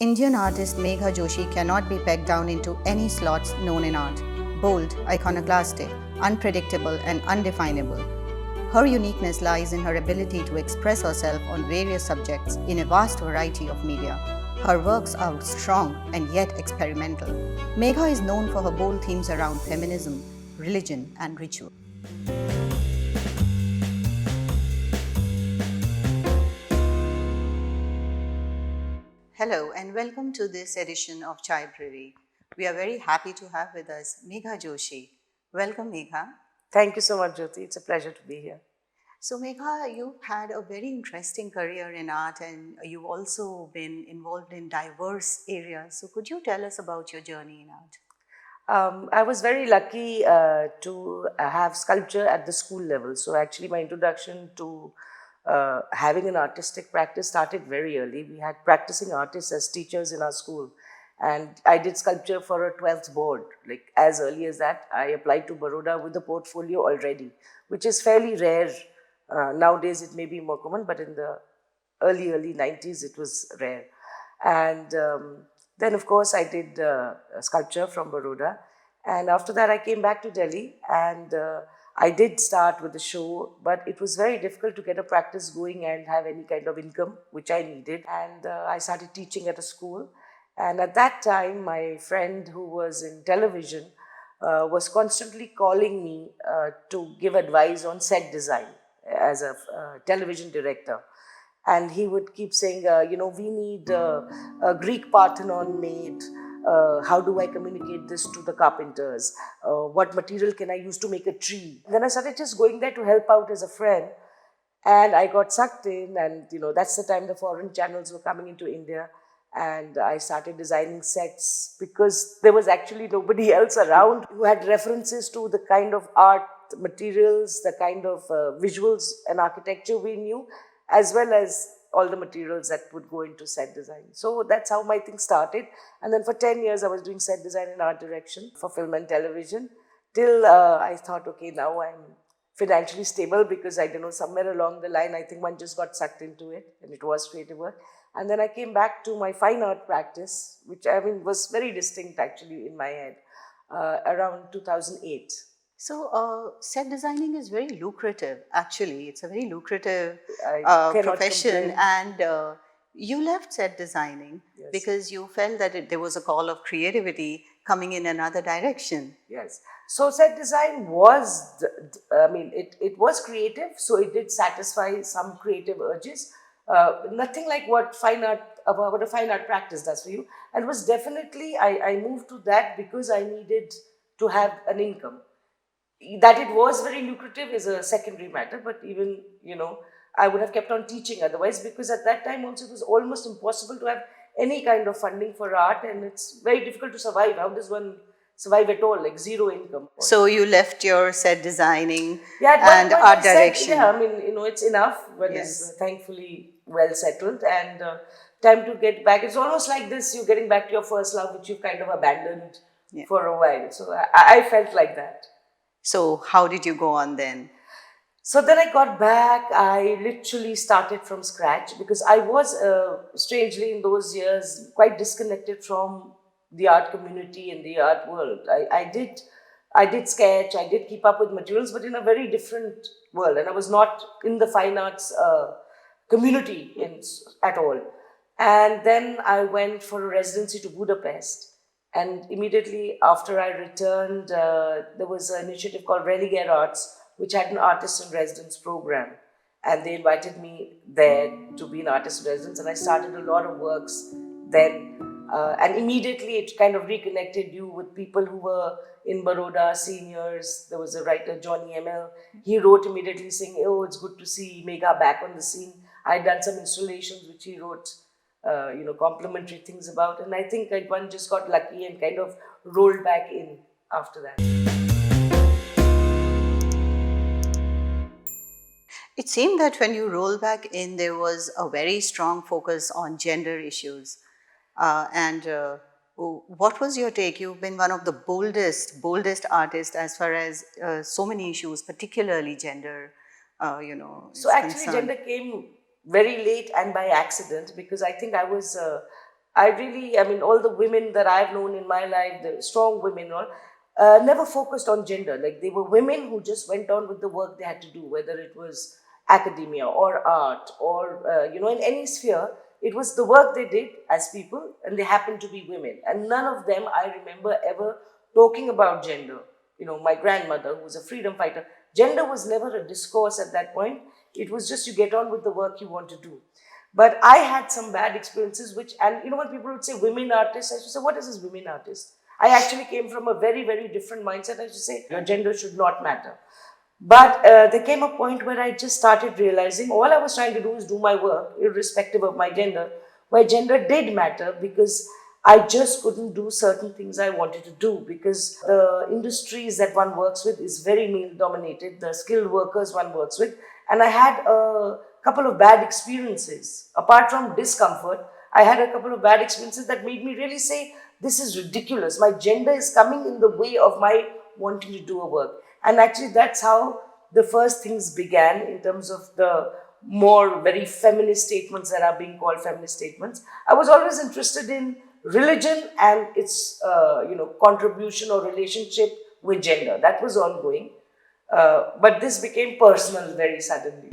Indian artist Megha Joshi cannot be pegged down into any slots known in art. Bold, iconoclastic, unpredictable, and undefinable. Her uniqueness lies in her ability to express herself on various subjects in a vast variety of media. Her works are strong and yet experimental. Megha is known for her bold themes around feminism, religion, and ritual. Hello and welcome to this edition of Chaibrary. We are very happy to have with us Megha Joshi. Welcome, Megha. Thank you so much, Jyoti. It's a pleasure to be here. So, Megha, you've had a very interesting career in art and you've also been involved in diverse areas. So, could you tell us about your journey in art? I was very lucky to have sculpture at the school level. So, actually, my introduction to having an artistic practice started very early. We had practicing artists as teachers in our school. And I did sculpture for a 12th board. Like as early as that, I applied to Baroda with a portfolio already, which is fairly rare. Nowadays, it may be more common, but in the early 90s, it was rare. And then, of course, I did sculpture from Baroda. And after that, I came back to Delhi and I did start with the show, but it was very difficult to get a practice going and have any kind of income, which I needed. And I started teaching at a school. And at that time, my friend who was in television was constantly calling me to give advice on set design as a television director. And he would keep saying, we need a Greek Parthenon made. How do I communicate this to the carpenters? What material can I use to make a tree? And then I started just going there to help out as a friend. And I got sucked in, and that's the time the foreign channels were coming into India. And I started designing sets because there was actually nobody else around who had references to the kind of art materials, the kind of visuals and architecture we knew, as well as all the materials that would go into set design. So that's how my thing started. And then for 10 years, I was doing set design and art direction for film and television till I thought, okay, now I'm financially stable, because I don't know, somewhere along the line, I think one just got sucked into it, and it was creative work. And then I came back to my fine art practice, which was very distinct actually in my head, around 2008. So, set designing is very lucrative, actually. It's a very lucrative profession. Complain. And you left set designing Yes. because you felt that there was a call of creativity coming in another direction. Yes. So set design was, it was creative, so it did satisfy some creative urges. Nothing like what a fine art practice does for you. And it was definitely, I moved to that because I needed to have an income. That it was very lucrative is a secondary matter, but even, I would have kept on teaching otherwise, because at that time also it was almost impossible to have any kind of funding for art, and it's very difficult to survive. How does one survive at all, like zero income? So you left your set designing Yeah, and art direction. Yeah, it's enough, but Yes. it's thankfully well settled, and time to get back. It's almost like this, you're getting back to your first love, which you've kind of abandoned for a while. So I felt like that. So how did you go on then? So then I got back. I literally started from scratch, because I was, strangely in those years, quite disconnected from the art community and the art world. I did sketch, I did keep up with materials, but in a very different world. And I was not in the fine arts community at all. And then I went for a residency to Budapest. And immediately after I returned, there was an initiative called Religare Arts, which had an artist in residence program. And they invited me there to be an artist in residence. And I started a lot of works then. And immediately it kind of reconnected you with people who were in Baroda, seniors. There was a writer, Johnny ML. He wrote immediately saying, oh, it's good to see Megha back on the scene. I'd done some installations which he wrote, complimentary things about. And I think one just got lucky and kind of rolled back in after that. It seemed that when you roll back in, there was a very strong focus on gender issues. What was your take? You've been one of the boldest artists as far as so many issues, particularly gender, So actually, gender came very late and by accident, because I think I was I mean, all the women that I've known in my life, the strong women, all, never focused on gender. Like, they were women who just went on with the work they had to do, whether it was academia or art or, in any sphere. It was the work they did as people, and they happened to be women. And none of them, I remember, ever talking about gender. My grandmother, who was a freedom fighter, gender was never a discourse at that point. It was just you get on with the work you want to do. But I had some bad experiences, and when people would say women artists, I used to say, what is this women artist? I actually came from a very, very different mindset. I used to say, your gender should not matter. But there came a point where I just started realizing all I was trying to do is do my work, irrespective of my gender, where gender did matter, because I just couldn't do certain things I wanted to do, because the industries that one works with is very male dominated, the skilled workers one works with. And I had a couple of bad experiences. Apart from discomfort, I had a couple of bad experiences that made me really say, this is ridiculous. My gender is coming in the way of my wanting to do a work. And actually, that's how the first things began in terms of the more very feminist statements that are being called feminist statements. I was always interested in religion and its contribution or relationship with gender. That was ongoing. But this became personal very suddenly.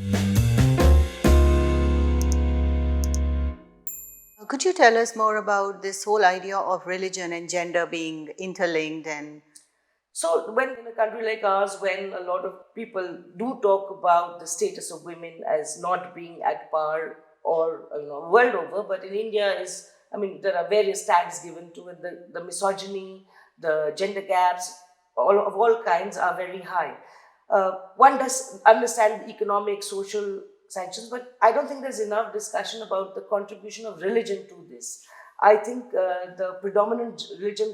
Could you tell us more about this whole idea of religion and gender being interlinked? And so when in a country like ours, when a lot of people do talk about the status of women as not being at par, or world over, but in India there are various tags given to it. The misogyny, the gender gaps, all kinds are very high. One does understand the economic, social sanctions, but I don't think there's enough discussion about the contribution of religion to this. I think the predominant religion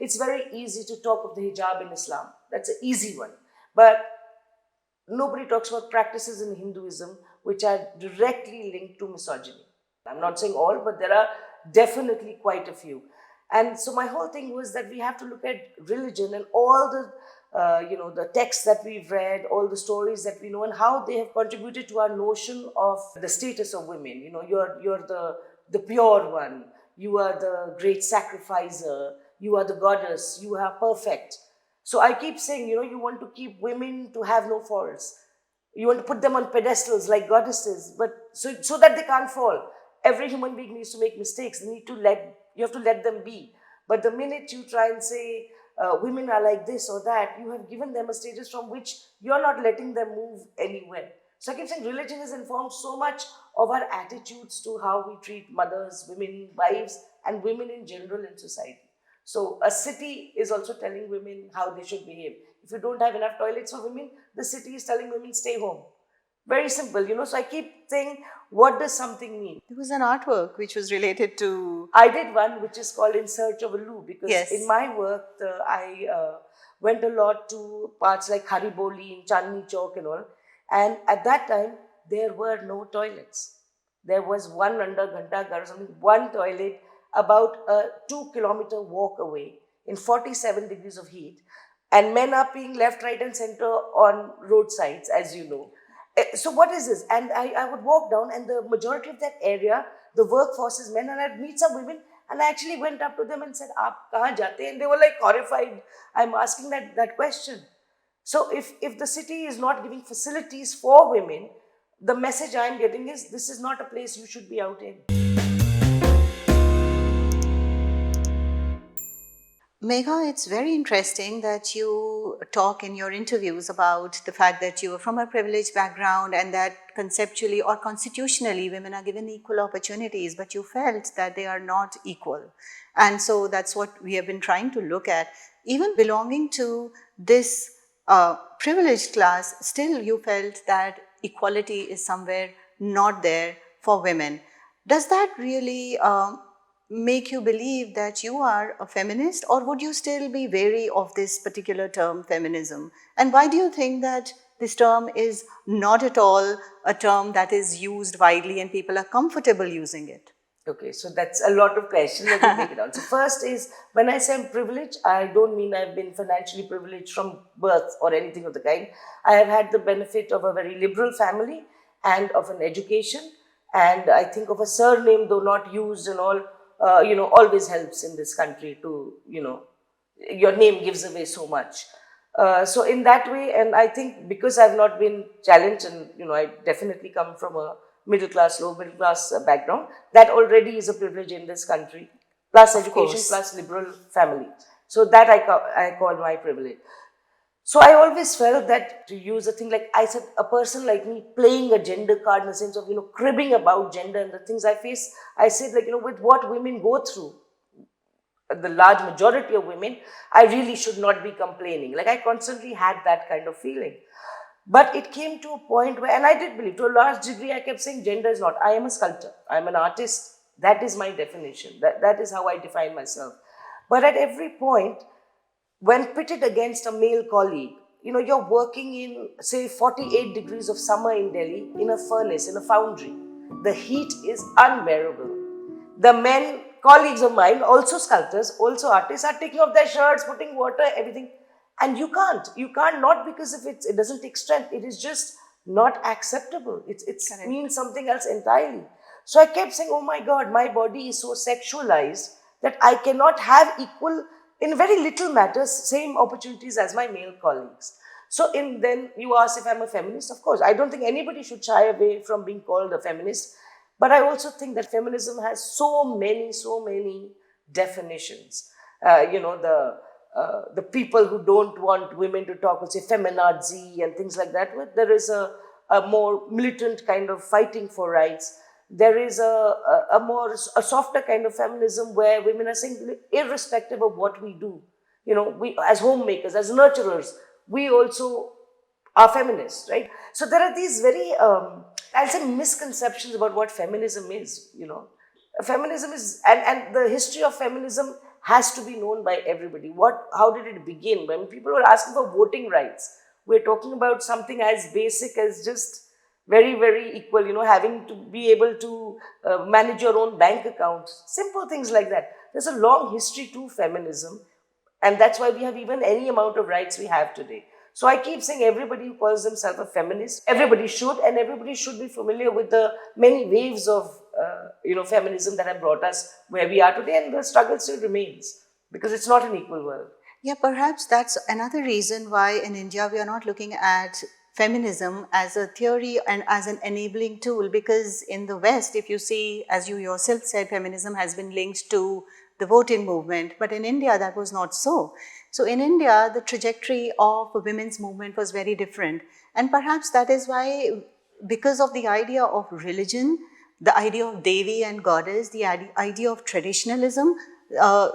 it's very easy to talk of the hijab in Islam. That's an easy one. But nobody talks about practices in Hinduism which are directly linked to misogyny. I'm not saying all, but there are definitely quite a few. And so my whole thing was that we have to look at religion and all the the texts that we've read, all the stories that we know, and how they have contributed to our notion of the status of women. You're the pure one, you are the great sacrificer, you are the goddess, you are perfect. So I keep saying, you want to keep women to have no faults. You want to put them on pedestals like goddesses, but so that they can't fall. Every human being needs to make mistakes. You have to let them be. But the minute you try and say women are like this or that, you have given them a status from which you're not letting them move anywhere. So I keep saying religion has informed so much of our attitudes to how we treat mothers, women, wives, and women in general in society. So a city is also telling women how they should behave. If you don't have enough toilets for women, the city is telling women stay home. Very simple, So I keep saying, what does something mean? there was an artwork which was related to. I did one which is called In Search of a Loo, because Yes. in my work, I went a lot to parts like Hariboli, Chandni Chowk and all. And at that time, there were no toilets. There was one under Ghantaghar or something, one toilet about a 2-kilometer walk away in 47 degrees of heat. And men are being left, right and center on roadsides, as you know. So what is this? And I would walk down, and the majority of that area, the workforce is men, and I'd meet some women, and I actually went up to them and said, "Aap kahan jate?" And they were like horrified. I'm asking that question. So if the city is not giving facilities for women, the message I'm getting is, this is not a place you should be out in. Megha, it's very interesting that you talk in your interviews about the fact that you are from a privileged background and that conceptually or constitutionally women are given equal opportunities, but you felt that they are not equal. And so that's what we have been trying to look at. Even belonging to this privileged class, still you felt that equality is somewhere not there for women. Does that really make you believe that you are a feminist, or would you still be wary of this particular term, feminism? And why do you think that this term is not at all a term that is used widely and people are comfortable using it? Okay, so that's a lot of questions. Let me break it down. So first is, when I say I'm privileged, I don't mean I've been financially privileged from birth or anything of the kind. I have had the benefit of a very liberal family and of an education, and I think of a surname, though not used and all, always helps in this country to, your name gives away so much. So in that way, and I think because I've not been challenged, and I definitely come from a low middle class background, that already is a privilege in this country. Plus Of education, course. plus liberal family. So that I call my privilege. So I always felt that, to use a thing like I said, a person like me playing a gender card in the sense of, cribbing about gender and the things I face, I said, like, with what women go through, the large majority of women, I really should not be complaining. Like, I constantly had that kind of feeling. But it came to a point where, and I did believe, to a large degree, I kept saying gender is not. I am a sculptor. I am an artist. That is my definition. That is how I define myself. But at every point, when pitted against a male colleague, you're working in, say, 48 degrees of summer in Delhi, in a furnace, in a foundry. The heat is unbearable. The men, colleagues of mine, also sculptors, also artists, are taking off their shirts, putting water, everything. And you can't. You can't, not because of it doesn't take strength. It is just not acceptable. It Correct. means something else entirely. So I kept saying, oh my God, my body is so sexualized that I cannot have equal, in very little matters, same opportunities as my male colleagues. So then you ask if I'm a feminist. Of course, I don't think anybody should shy away from being called a feminist. But I also think that feminism has so many definitions. The people who don't want women to talk will say feminazi and things like that. But there is a more militant kind of fighting for rights. There is a softer kind of feminism where women are saying, irrespective of what we do, we as homemakers, as nurturers, we also are feminists, right? So there are these very, I'll say, misconceptions about what feminism is, Feminism is, and the history of feminism has to be known by everybody. How did it begin? When people were asking for voting rights, we're talking about something as basic as just very equal, having to be able to manage your own bank account, simple things like that. There's a long history to feminism, and that's why we have even any amount of rights we have today. So I keep saying everybody who calls themselves a feminist, everybody should, and everybody should be familiar with the many waves of feminism that have brought us where we are today, and the struggle still remains because it's not an equal world. Yeah, perhaps that's another reason why in India we are not looking at feminism as a theory and as an enabling tool, because in the West, if you see, as you yourself said, feminism has been linked to the voting movement, but in India that was not so. So in India, the trajectory of the women's movement was very different, and perhaps that is why, because of the idea of religion, the idea of Devi and goddess, the idea of traditionalism, uh,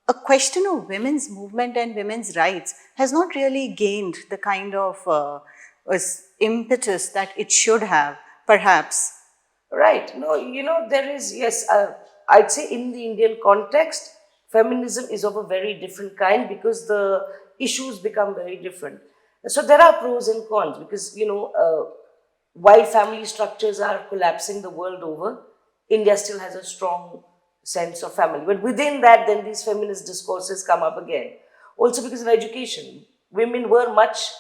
a question of women's movement and women's rights has not really gained the kind of impetus that it should have, perhaps. Right. No, there is, yes, I'd say in the Indian context, feminism is of a very different kind because the issues become very different. So there are pros and cons because, while family structures are collapsing the world over, India still has a strong sense of family. But within that, then these feminist discourses come up again. Also because of education. Women were much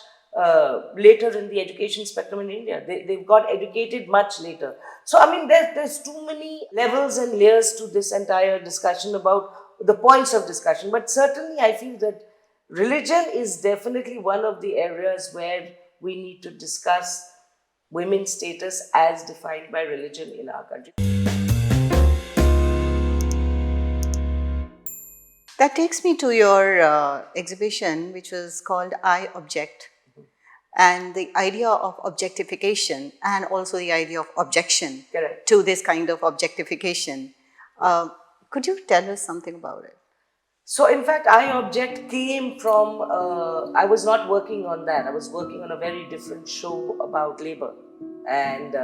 later in the education spectrum in India. They've got educated much later. So, I mean, there's too many levels and layers to this entire discussion about the points of discussion. But certainly, I feel that religion is definitely one of the areas where we need to discuss women's status as defined by religion in our country. That takes me to your exhibition, which was called I Object, and the idea of objectification and also the idea of objection Correct. to this kind of objectification. Could you tell us something about it? So, in fact, I Object came from, I was not working on that. I was working on a very different show about labor. And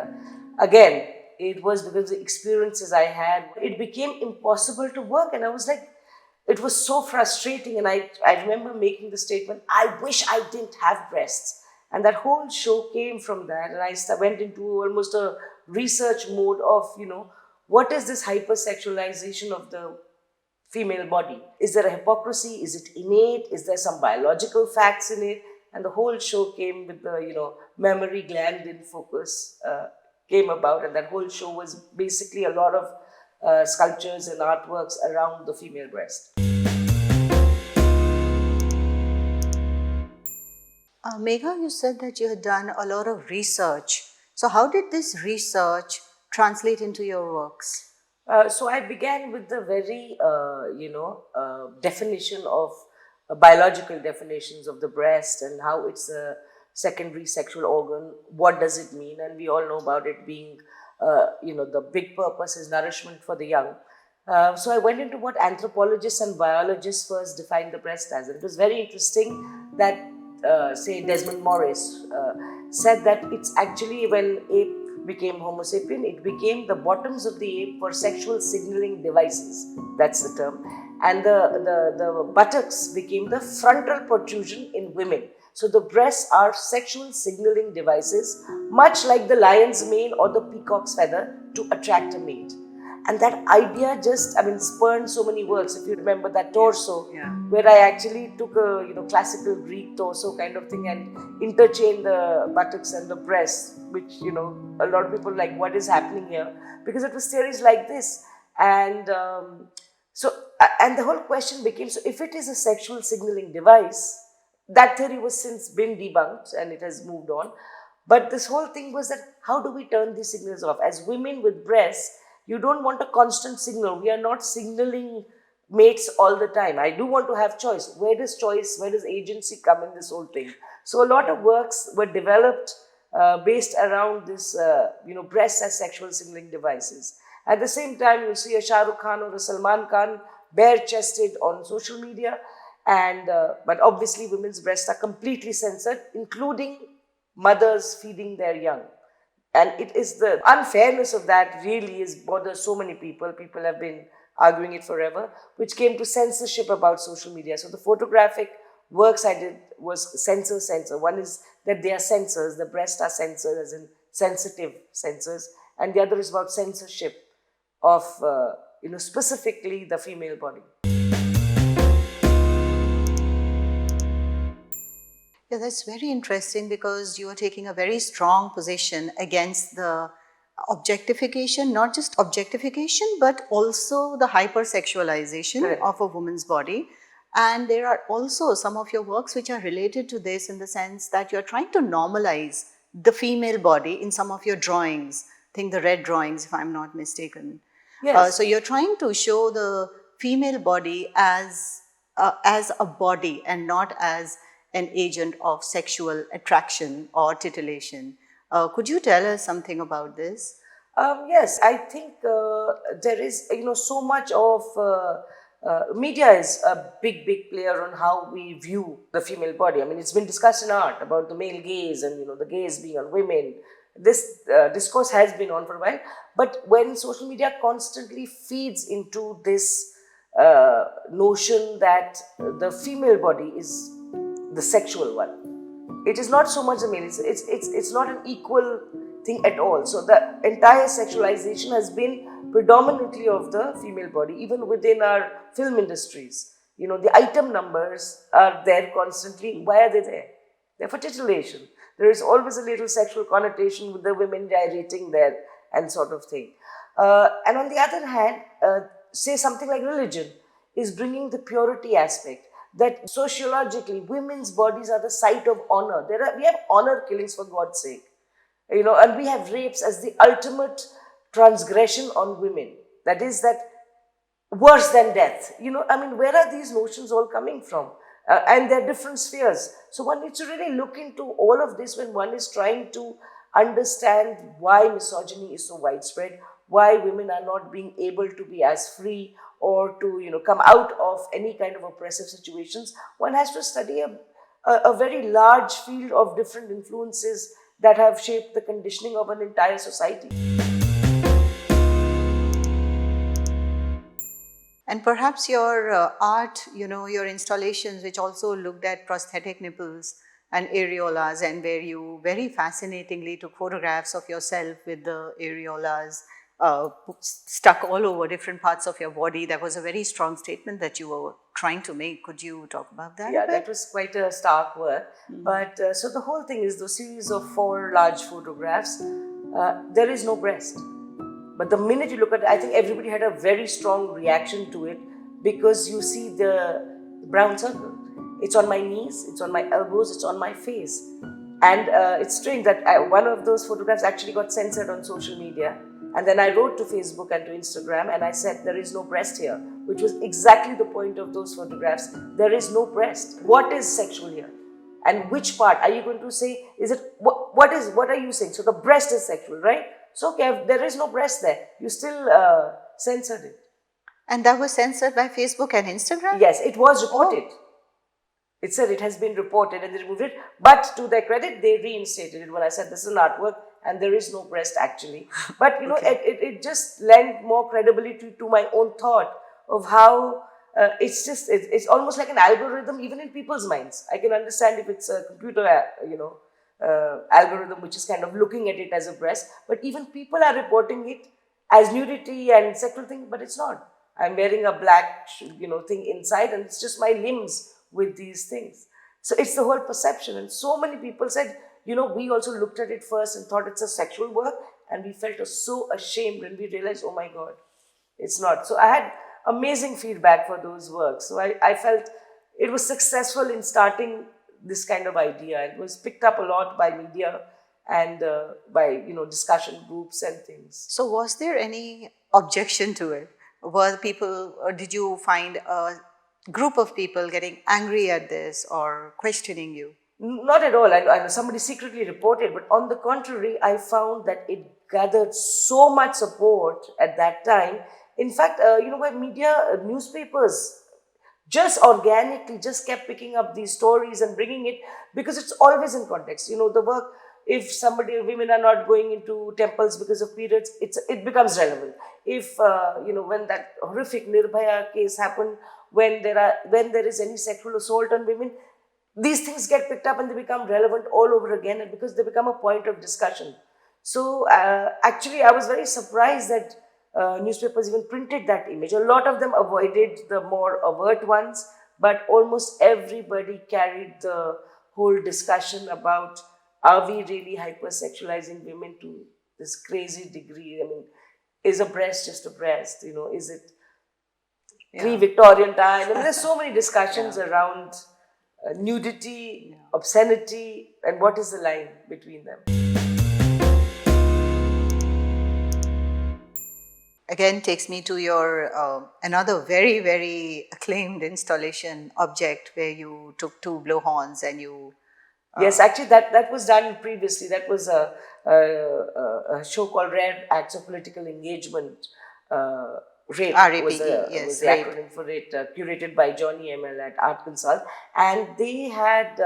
again, it was because the experiences I had, it became impossible to work. And I was like, it was so frustrating. And I remember making the statement, I wish I didn't have breasts. And that whole show came from that. And I went into almost a research mode of, what is this hypersexualization of the female body? Is there a hypocrisy? Is it innate? Is there some biological facts in it? And the whole show came with the, mammary gland in focus came about. And that whole show was basically a lot of sculptures and artworks around the female breast. Megha, you said that you had done a lot of research. So, how did this research translate into your works? So I began with the very, definition of biological definitions of the breast and how it's a secondary sexual organ. What does it mean? And we all know about it being, the big purpose is nourishment for the young. So I went into what anthropologists and biologists first defined the breast as. And it was very interesting that, say, Desmond Morris said that it's actually when ape became Homo sapien, it became the bottoms of the ape for sexual signaling devices. That's the term. And the buttocks became the frontal protrusion in women. So the breasts are sexual signaling devices, much like the lion's mane or the peacock's feather to attract a mate. And that idea just, spurned so many works. If you remember that torso, where I actually took a, classical Greek torso kind of thing and interchained the buttocks and the breasts, which, a lot of people like, what is happening here? Because it was theories like this. And and the whole question became, so if it is a sexual signaling device, that theory was since been debunked and it has moved on. But this whole thing was that how do we turn these signals off? As women with breasts, you don't want a constant signal. We are not signaling mates all the time. I do want to have choice. Where does agency come in this whole thing? So a lot of works were developed based around this, breasts as sexual signaling devices. At the same time, you see a Shah Rukh Khan or a Salman Khan bare-chested on social media. And but obviously women's breasts are completely censored, including mothers feeding their young. And it is the unfairness of that really is bothers so many people. People have been arguing it forever, which came to censorship about social media. So the photographic works I did was censor. One is that they are censors, the breasts are censored as in sensitive censors. And the other is about censorship of, specifically the female body. Yeah, that's very interesting because you are taking a very strong position against the objectification, not just objectification, but also the hypersexualization of a woman's body. And there are also some of your works which are related to this in the sense that you're trying to normalize the female body in some of your drawings. I think the red drawings, if I'm not mistaken. Yes. So you're trying to show the female body as a body and not as an agent of sexual attraction or titillation. Could you tell us something about this? Yes, I think there is, so much of media is a big player on how we view the female body. It's been discussed in art about the male gaze and, the gaze being on women. This discourse has been on for a while. But when social media constantly feeds into this notion that the female body is the sexual one, it is not so much the male. It's not an equal thing at all. So the entire sexualization has been predominantly of the female body, even within our film industries. The item numbers are there constantly. Why are they there? They're for titillation. There is always a little sexual connotation with the women gyrating there and sort of thing. And on the other hand, say something like religion is bringing the purity aspect, that sociologically women's bodies are the site of honor. We have honor killings, for God's sake, and we have rapes as the ultimate transgression on women. That is that worse than death. Where are these notions all coming from? And there are different spheres. So one needs to really look into all of this when one is trying to understand why misogyny is so widespread, why women are not being able to be as free or to, come out of any kind of oppressive situations. One has to study a very large field of different influences that have shaped the conditioning of an entire society. And perhaps your art, your installations, which also looked at prosthetic nipples and areolas, and where you very fascinatingly took photographs of yourself with the areolas stuck all over different parts of your body. That was a very strong statement that you were trying to make. Could you talk about that? Yeah, that was quite a stark work. But so the whole thing is the series of 4 large photographs. There is no breast. But the minute you look at it, I think everybody had a very strong reaction to it, because you see the brown circle. It's on my knees, it's on my elbows, it's on my face. And it's strange that one of those photographs actually got censored on social media. And then I wrote to Facebook and to Instagram and I said, there is no breast here, which was exactly the point of those photographs. There is no breast. What is sexual here? And which part are you going to say? Is it what are you saying? So the breast is sexual, right? So okay, if there is no breast there, you still censored it. And that was censored by Facebook and Instagram? Yes, it was reported. Oh. It said it has been reported and they removed it. But to their credit, they reinstated it when I said this is an artwork and there is no breast actually. But you know, Okay. it just lent more credibility to my own thought of how it's almost like an algorithm even in people's minds. I can understand if it's a computer, algorithm which is kind of looking at it as a breast, but even people are reporting it as nudity and sexual thing, but it's not. I'm wearing a black, thing inside, and it's just my limbs with these things. So it's the whole perception, and so many people said, we also looked at it first and thought it's a sexual work, and we felt so ashamed when we realized, oh my God, it's not. So I had amazing feedback for those works. So I felt it was successful in starting this kind of idea. It was picked up a lot by media and by discussion groups and things. So was there any objection to it? Were people, or did you find a group of people getting angry at this or questioning you? Not at all. I know somebody secretly reported, but on the contrary, I found that it gathered so much support at that time. In fact, where media, newspapers just organically just kept picking up these stories and bringing it, because it's always in context. The work, if women are not going into temples because of periods, it becomes relevant. If when that horrific Nirbhaya case happened, when there is any sexual assault on women, these things get picked up and they become relevant all over again, and because they become a point of discussion. So actually, I was very surprised that newspapers even printed that image. A lot of them avoided the more overt ones, but almost everybody carried the whole discussion about, are we really hypersexualizing women to this crazy degree? I mean, is a breast just a breast? Is it pre-Victorian time? I mean, there's so many discussions around nudity, obscenity, and what is the line between them. Again, takes me to your another very, very acclaimed installation object where you took two blowhorns and you... Yes, actually that was done previously. That was a show called Rare Acts of Political Engagement. RAPE was the acronym for it, curated by Johnny ML at Art Consult, and they had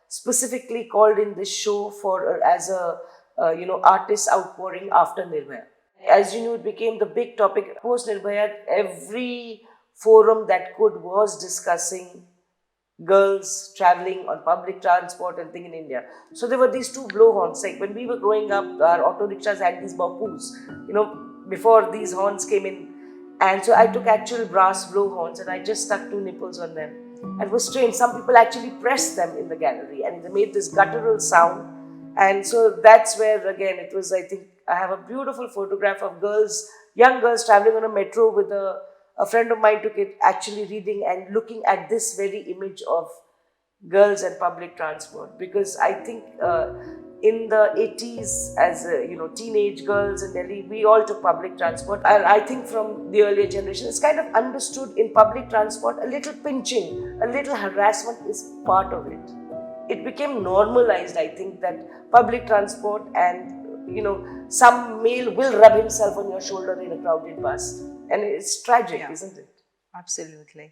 specifically called in this show for as a artist outpouring after Nirbhaya. As you know, it became the big topic post Nirbhaya. Every forum that could was discussing girls traveling on public transport and thing in India. So there were these two blowhorns. Like when we were growing up, our auto rickshaws had these bapus, before these horns came in. And so I took actual brass blowhorns and I just stuck two nipples on them. And it was strange. Some people actually pressed them in the gallery and they made this guttural sound. And so that's where, again, it was, I think, I have a beautiful photograph of young girls traveling on a metro with a friend of mine took it, actually reading and looking at this very image of girls and public transport. Because I think in the 80s, as teenage girls in Delhi, we all took public transport. And I think from the earlier generation, it's kind of understood in public transport, a little pinching, a little harassment is part of it. It became normalized, I think, that public transport and some male will rub himself on your shoulder in a crowded bus. And it's tragic, isn't it? Absolutely.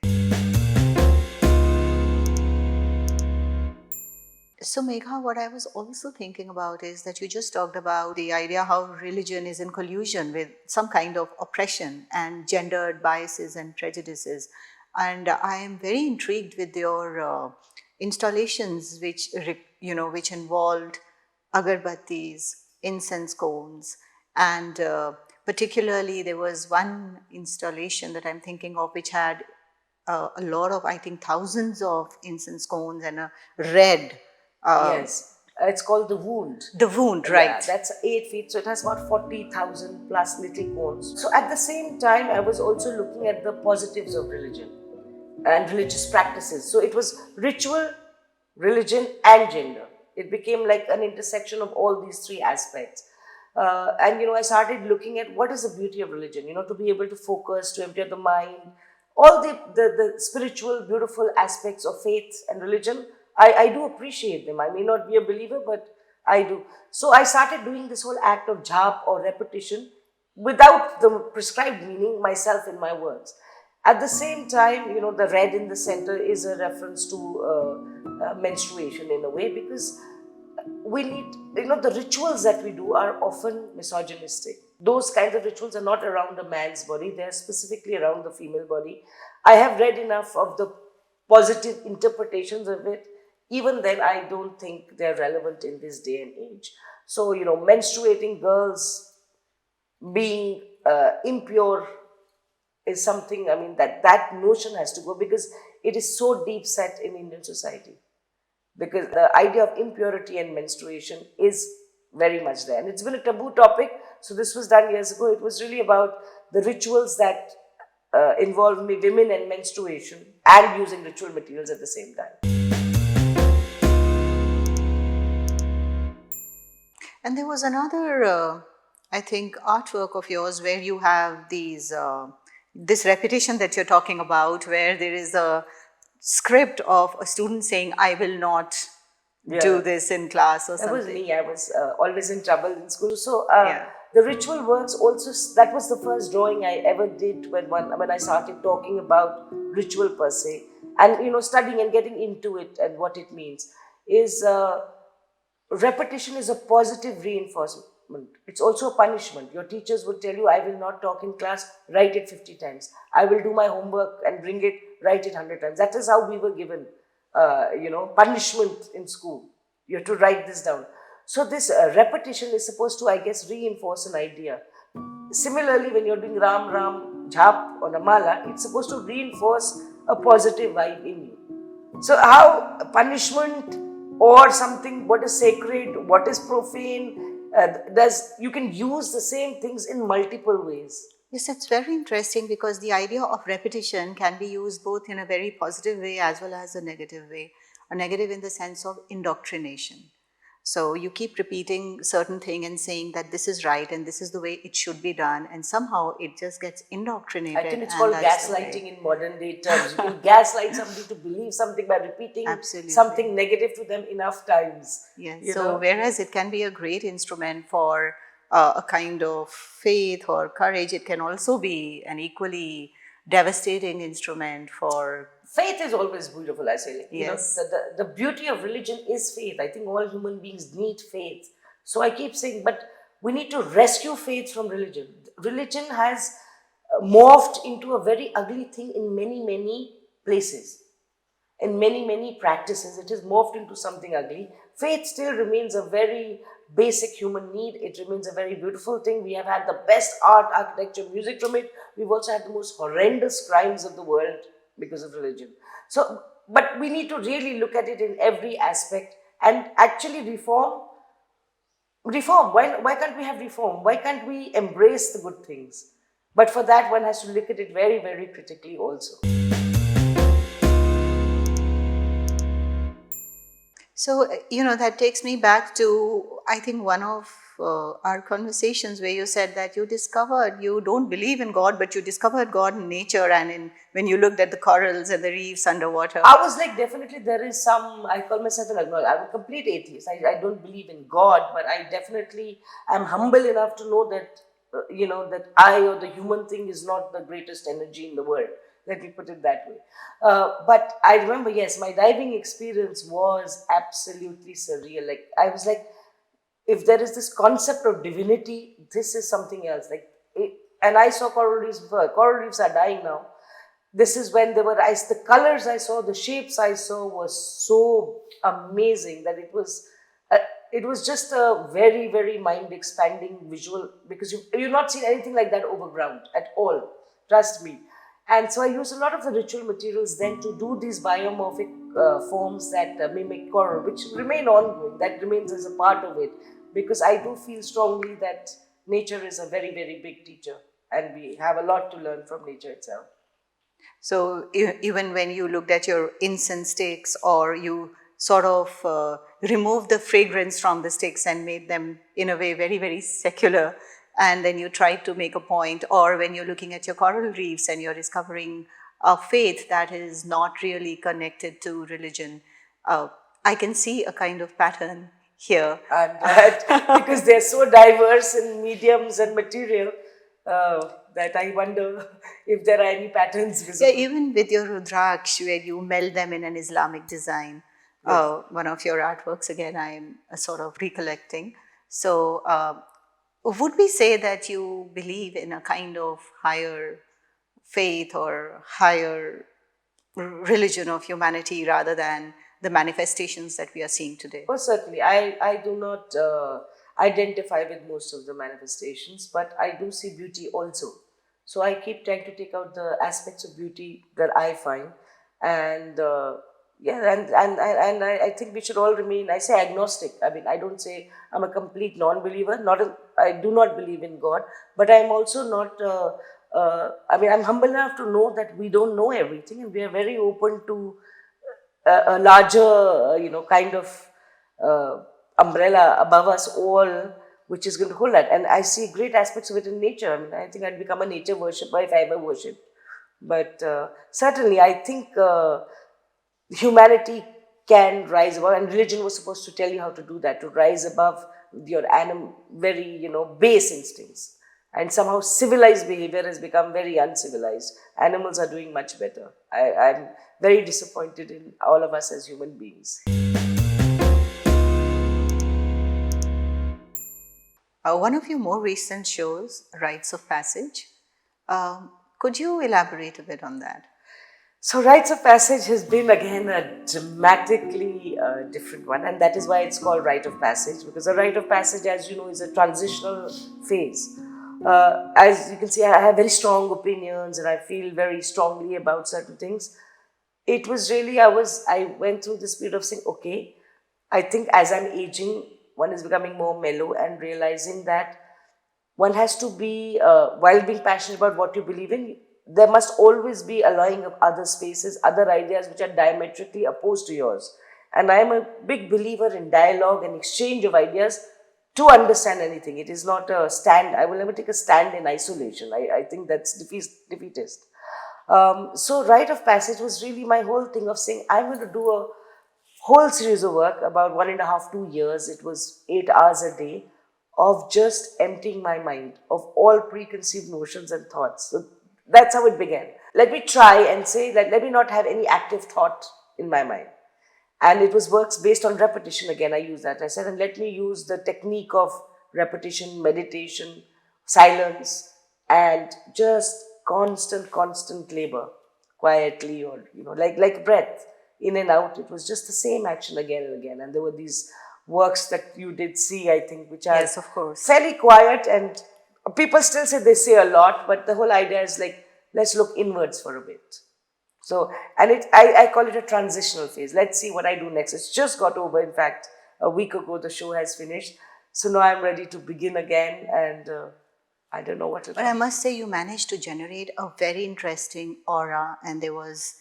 So Megha, what I was also thinking about is that you just talked about the idea how religion is in collusion with some kind of oppression and gendered biases and prejudices. And I am very intrigued with your installations which involved agarbattis, incense cones, and particularly there was one installation that I'm thinking of which had a lot of, I think, thousands of incense cones and a red It's called the wound. The wound, Yeah, right. that's 8 feet, so it has about 40,000 plus little cones. So at the same time, I was also looking at the positives of religion and religious practices. So it was ritual, religion, and gender. It became like an intersection of all these three aspects. And I started looking at what is the beauty of religion, to be able to focus, to empty out the mind, all the spiritual, beautiful aspects of faith and religion. I do appreciate them. I may not be a believer, but I do. So I started doing this whole act of jap or repetition without the prescribed meaning myself in my words. At the same time, the red in the center is a reference to menstruation in a way, because we need, the rituals that we do are often misogynistic. Those kinds of rituals are not around a man's body, they're specifically around the female body. I have read enough of the positive interpretations of it. Even then, I don't think they're relevant in this day and age. So, menstruating girls being impure is something, that notion has to go, because it is so deep set in Indian society. Because the idea of impurity and menstruation is very much there. And it's been a taboo topic. So this was done years ago. It was really about the rituals that involve women and menstruation and using ritual materials at the same time. And there was another, I think, artwork of yours where you have this repetition that you're talking about, where there is a script of a student saying, I will not do this in class or something. That was me. I was always in trouble in school. So the ritual works also, that was the first drawing I ever did when I started talking about ritual per se. And, studying and getting into it and what it means is repetition is a positive reinforcement. It's also a punishment. Your teachers would tell you, I will not talk in class, write it 50 times. I will do my homework and bring it, write it 100 times. That is how we were given, punishment in school. You have to write this down. So this repetition is supposed to, I guess, reinforce an idea. Similarly, when you're doing Ram Ram, Jhap or Namala, it's supposed to reinforce a positive vibe in you. So how punishment or something, what is sacred, what is profane, you can use the same things in multiple ways. Yes, it's very interesting, because the idea of repetition can be used both in a very positive way as well as a negative way. A negative in the sense of indoctrination. So you keep repeating certain thing and saying that this is right and this is the way it should be done, and somehow it just gets indoctrinated. I think it's called gaslighting in modern day terms. You can gaslight somebody to believe something by repeating something negative to them enough times. Yes. Whereas it can be a great instrument for a kind of faith or courage, it can also be an equally devastating instrument for... Faith is always beautiful, I say. Yes. The beauty of religion is faith. I think all human beings need faith. So I keep saying, but we need to rescue faith from religion. Religion has morphed into a very ugly thing in many, many places. In many, many practices, it has morphed into something ugly. Faith still remains a very basic human need. It remains a very beautiful thing. We have had the best art, architecture, music from it. We've also had the most horrendous crimes of the world because of religion. So, but we need to really look at it in every aspect and actually reform. Why can't we have reform? Why can't we embrace the good things? But for that, one has to look at it very, very critically also. So, that takes me back to, I think, one of our conversations where you said that you don't believe in God, but you discovered God in nature and when you looked at the corals and the reefs underwater. I was like, definitely there is some, I call myself I'm a complete atheist. I don't believe in God, but I definitely am humble enough to know that, that I or the human thing is not the greatest energy in the world. Let me put it that way. But I remember, yes, my diving experience was absolutely surreal. Like, I was like, if there is this concept of divinity, this is something else. And I saw coral reefs before. Coral reefs are dying now. This is when they were ice. The colors I saw, the shapes I saw was so amazing that it was just a very, very mind-expanding visual, because you've not seen anything like that over ground at all. Trust me. And so I use a lot of the ritual materials then to do these biomorphic forms that mimic coral, which remain ongoing, that remains as a part of it, because I do feel strongly that nature is a very, very big teacher and we have a lot to learn from nature itself. So even when you looked at your incense sticks, or you sort of removed the fragrance from the sticks and made them in a way very, very secular, and then you tried to make a point, or when you're looking at your coral reefs and you're discovering a faith that is not really connected to religion, I can see a kind of pattern here. I'm glad because they're so diverse in mediums and material that I wonder if there are any patterns Yeah, visible. even with your rudraksha, where you meld them in an Islamic design, Yes. one of your artworks, again, I am sort of recollecting. So, would we say that you believe in a kind of higher faith or higher religion of humanity rather than the manifestations that we are seeing today? Oh, certainly. I do not identify with most of the manifestations, but I do see beauty also. So I keep trying to take out the aspects of beauty that I find. And yeah, I think we should all remain, I say agnostic. I mean, I don't say I'm a complete non believer. I do not believe in God, but I'm also not. I mean, I'm humble enough to know that we don't know everything, and we are very open to a larger, kind of umbrella above us all, which is going to hold that. And I see great aspects of it in nature. I mean, I think I'd become a nature worshipper if I ever worshipped. But certainly, I think humanity can rise above, and religion was supposed to tell you how to do that, to rise above your very, base instincts. And somehow civilized behavior has become very uncivilized. Animals are doing much better. I'm very disappointed in all of us as human beings. One of your more recent shows, Rites of Passage, could you elaborate a bit on that? So, Rites of Passage has been again a dramatically different one, and that is why it's called Rite of Passage, because a Rite of Passage, as you know, is a transitional phase. As you can see, I have very strong opinions and I feel very strongly about certain things. It was really, I went through this period of saying, okay, I think as I'm aging, one is becoming more mellow and realizing that one has to be, while being passionate about what you believe in, there must always be allowing of other spaces, other ideas which are diametrically opposed to yours. And I am a big believer in dialogue and exchange of ideas to understand anything. It is not a stand. I will never take a stand in isolation. I think that's defeatist. So, Rite of Passage was really my whole thing of saying, I'm going to do a whole series of work, about 1.5, 2 years. It was 8 hours a day of just emptying my mind of all preconceived notions and thoughts. So that's how it began. Let me try and say that let me not have any active thought in my mind. And it was works based on repetition. Again, I use that. I said, and let me use the technique of repetition, meditation, silence, and just constant labor, quietly, or like breath in and out. It was just the same action again and again. And there were these works that you did see, I think, which are Yes, of course. fairly quiet, and people still say they say a lot, but the whole idea is like, let's look inwards for a bit. So, and I call it a transitional phase. Let's see what I do next. It's just got over. In fact, a week ago, the show has finished. So now I'm ready to begin again, and I don't know what to do. But I must say, you managed to generate a very interesting aura, and there was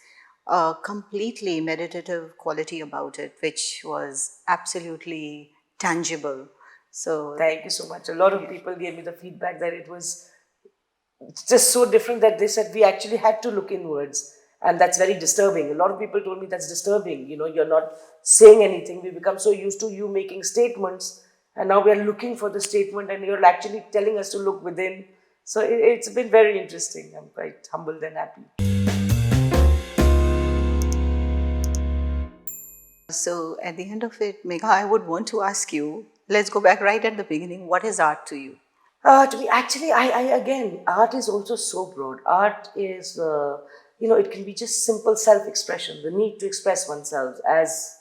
a completely meditative quality about it, which was absolutely tangible. So, Thank you so much. A lot of people gave me the feedback that it was just so different that they said we actually had to look inwards. And that's very disturbing. A lot of people told me that's disturbing. You're not saying anything. We become so used to you making statements, and now we are looking for the statement, and you're actually telling us to look within. So it's been very interesting. I'm quite humbled and happy. so at the end of it, Megha, I would want to ask you, let's go back right at the beginning. What is art to you? To me, actually, I again, art is also so broad. Art is, it can be just simple self-expression, the need to express oneself. As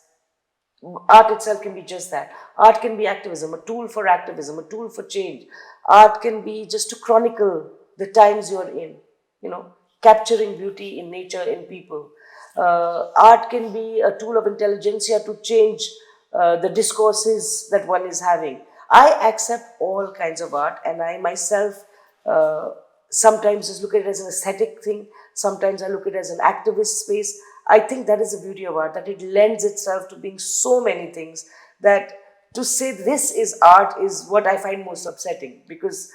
art itself can be just that. Art can be activism, a tool for activism, a tool for change. Art can be just to chronicle the times you're in. capturing beauty in nature, in people. Art can be a tool of intelligentsia to change the discourses that one is having. I accept all kinds of art, and I myself uh, sometimes just look at it as an aesthetic thing, sometimes I look at it as an activist space. I think that is the beauty of art, that it lends itself to being so many things, that to say this is art is what I find most upsetting, because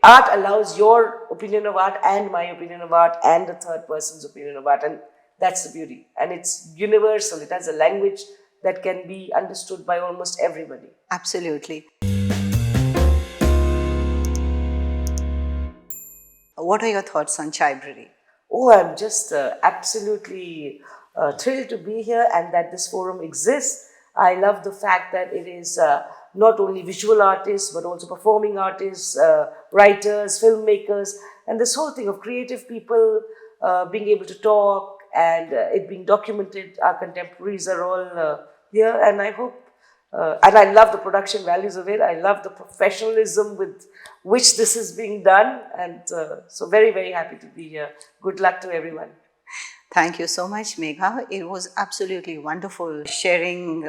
art allows your opinion of art and my opinion of art and the third person's opinion of art, and that's the beauty. And it's universal. It has a language that can be understood by almost everybody. Absolutely. What are your thoughts on Chaibrary? Oh, I'm just absolutely thrilled to be here and that this forum exists. I love the fact that it is not only visual artists, but also performing artists, writers, filmmakers, and this whole thing of creative people being able to talk and it being documented. Our contemporaries are all here, and I hope and I love the production values of it. I love the professionalism with which this is being done. And so very, very happy to be here. Good luck to everyone. Thank you so much, Megha. It was absolutely wonderful sharing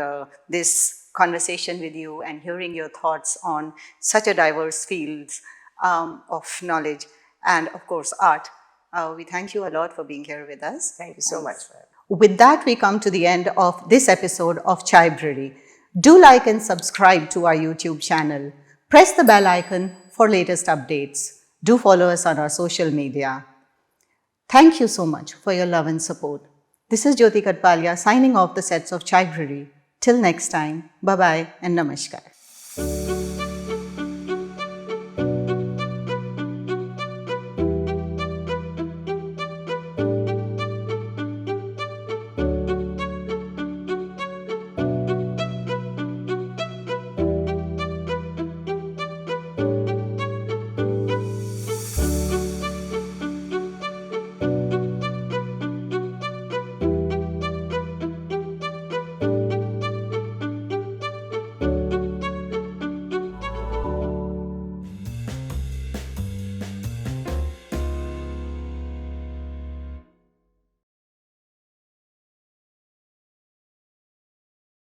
this conversation with you and hearing your thoughts on such a diverse fields of knowledge and, of course, art. We thank you a lot for being here with us. Thank you so much. With that, we come to the end of this episode of Chaibrary. Do like and subscribe to our YouTube channel. Press the bell icon for latest updates. Do follow us on our social media. Thank you so much for your love and support. This is Jyoti Katpalia signing off the sets of Chaibrary. Till next time, bye-bye and namaskar.